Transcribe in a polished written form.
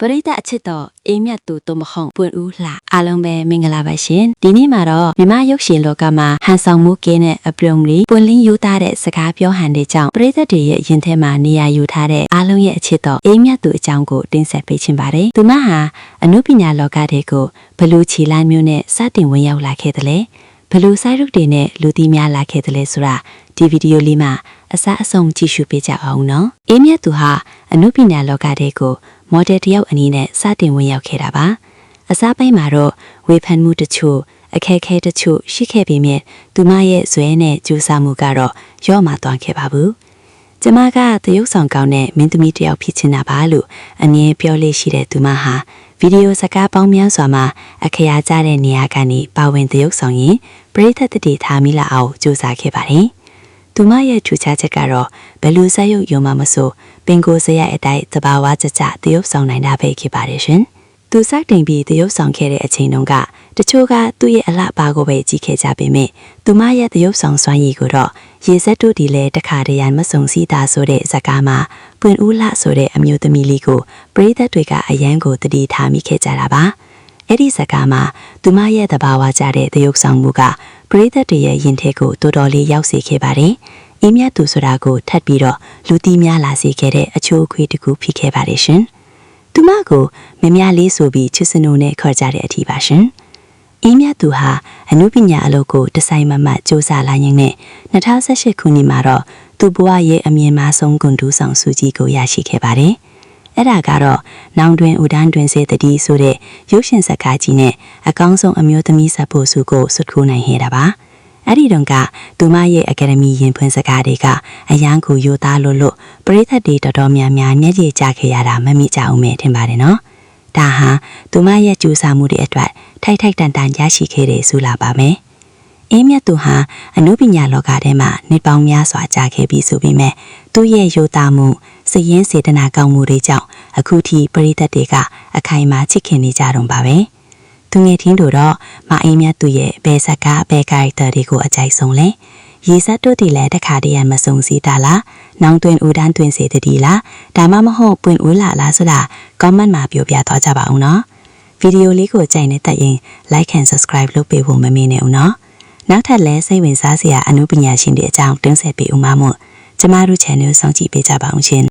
ပရိသတ်အချစ်တော်အေးမြတ်သူတို့မဟုတ်ပွင့်ဦးလှအားလုံးပဲမင်္ဂလာပါရှင်ဒီနေ့မှာတော့မြမရုပ်ရှင်လောကမှာဟန်ဆောင်မှုကင်းတဲ့အပြုံးလေးပွင့်လင်းယူသားတဲ့စကားပြောဟန်တဲ့ကြောင့်ပရိသတ်တွေရဲ့ရင်ထဲမှာနေရာယူထားတဲ့အားလုံးရဲ့အချစ်တော်အေးမြတ်သူအကြောင်းကိုတင်ဆက်ပေးချင်ပါတယ်သူမဟာအနုပညာလောကတွေကိုဘလူချီလိုင်းမျိုးနဲ့စတင်ဝင်ရောက်လာခဲ့တယ်လေဘလူစိုက်ရုပ်တွေနဲ့လူတီများလာခဲ့တယ်လေဆိုတာဒီဗီဒီယိုလေးမှာအစားအဆုံးကြည့်ရှုပေးကြအောင်နော်အေးမြတ်သူဟာအနုပညာလောကတွေကိုမော်ဒယ်တယောက်အနေနဲ့စတင်ဝင်ရောက်ခဲ့တာပါအစားပိုင်းမှာတော့ဝေဖန်မှုတချို့အခက်အခဲတချို့ရှိခဲ့ပေမဲ့သူမရဲ့ဇွဲနဲ့ကြိုးစားမှုကတော့ရော့မသွားခဲ့ပါဘူးကျမကသရုပ်ဆောင်ကောင်းတဲ့မင်းသမီးတယောက်ဖြစ်ချင်တာပါလို့အမြင်ပြောလေးရှိတဲ့သူမဟာဗီဒီယိုစကားပေါင်းများစွာမှာအခရာကျတဲ့နေရာကနေပါဝင်သရုပ်ဆောင်ရင်ပရိသတ်တွေထားမိလာအောင်ကြိုးစားခဲ့ပါတယ်သူမရဲ့ထူးခြားချက်ကတော့ဘယ်လိုဆက်ရုပ်ရုံမှမဆိုပင်ကိုစရိုက်အတိုင်းသဘာဝကျကျတရုပ်ဆောင်နိုင်တာပဲဖြစ်ပါတယ်ရှင်။သူစတင်ပြီးတရုပ်ဆောင်ခဲ့တဲ့အချိန်တုန်းကတချို့ကသူ့ရဲ့အလှပါကိုပဲကြည့်ခဲ့ကြပေမဲ့သူမရဲ့တရုပ်ဆောင်စွမ်းရည်ကိုတော့ရေစက်တို့ဒီလဲတခါတရံမစုံစည်းတာဆိုတဲ့ဇာတ်ကားမှာပွင့်ဦးလှဆိုတဲ့အမျိုးသမီးလေးကိုပရိသတ်တွေကအယမ်းကိုတတိထားမိခဲ့ကြတာပါ။အဲ့ဒီဇာတ်ကားမှာသူမရဲ့သဘာဝကျတဲ့တရုပ်ဆောင်မှုကပရိသတ်တွေရဲ့ရင်ထဲကိုတော်တော်လေးရောက်စေခဲ့ပါတယ်။အေးမြတ်သူဆိုတာကိုထပ်ပြီးတော့လူတီးများလာစေခဲ့တဲ့အချိုးအခွေတစ်ခုဖြစ်ခဲ့ပါတယ်ရှင်။သူမကိုမမလေးဆိုပြီးချစ်စနိုးနဲ့ခေါ်ကြတဲ့အထီးပါရှင်။အေးမြတ်သူဟာအနုပညာအလုပ်ကိုတစိုက်မမတ်စူးစမ်းလာရင်းနဲ့2018ခုနှစ်မှာတော့သူ့ဘဝရဲ့အမြင့်မားဆုံးဂုဏ်ထူးဆောင်ဆုကြီးကိုရရှိခဲ့ပါတယ်။အဲ့ဒါကတော့နောင်တွင်ဦးတန်းတွင်စေတတိဆိုတဲ့ရုပ်ရှင်ဇာတ်ကားကြီးနဲ့အကောင်းဆုံးအမျိုးသမီးဇာတ်ဖို့ဆုကိုဆွတ်ခိုးနိုင်ခဲ့တာပါ။အဲ့ဒီတုန်းကသူမရဲ့အကယ်ဒမီရင်ဖွင့်စကားတွေကအယမ်းကိုယိုသားလို့ပရိသတ်တွေတော်တော်များများမျက်ရည်ကျခဲ့ရတာမမိကြအောင်ပဲထင်ပါတယ်နော်။ဒါဟာသူမရဲ့ကြိုးစားမှုတွေအတွက်ထိုက်တန်တန်ရရှိခဲ့တဲ့ဆုလာပါမယ်။အေးမြတ်သူဟာအနုပညာလောကထဲမှာနှစ်ပေါင်းများစွာကြာခဲ့ပြီးဆိုပေမဲ့သူ့ရဲ့ယိုသားမှုစိတ်ရင်းစေတနာကောင်းမှုတွေကြောင့်အခုထိပရိသတ်တွေကအခိုင်အမာချစ်ခင်နေကြတော့ပါပဲ။သူငယ်ချင်းတို့တော့မအေးမြတ်သူရဲ့ဘယ်ဇာတ်ကားဘယ်ကာရက်တာတွေကိုအကြိုက်ဆုံးလဲရေစက်တို့ဒီလည်းတခါတည်းမစုံစည်းတာလားနောင်တွင်ဦးတန်းတွင်စေတည်းလားဒါမှမဟုတ်ပွင့်ဦးလာလားဆိုတာ comment မှာပြောပြသွားကြပါဦးနော်ဗီဒီယိုလေးကိုကြိုက်နေတဲ့ရင် like and subscribe လုပ်ပေးဖို့မမေ့နဲ့ဦးနော်နောက်ထပ်လည်းစိတ်ဝင်စားစရာအနုပညာရှင်တွေအကြောင်းတင်ဆက်ပေးဦးမှာမို့ကျမတို့ channel စောင့်ကြည့်ပေးကြပါအောင်ရှင်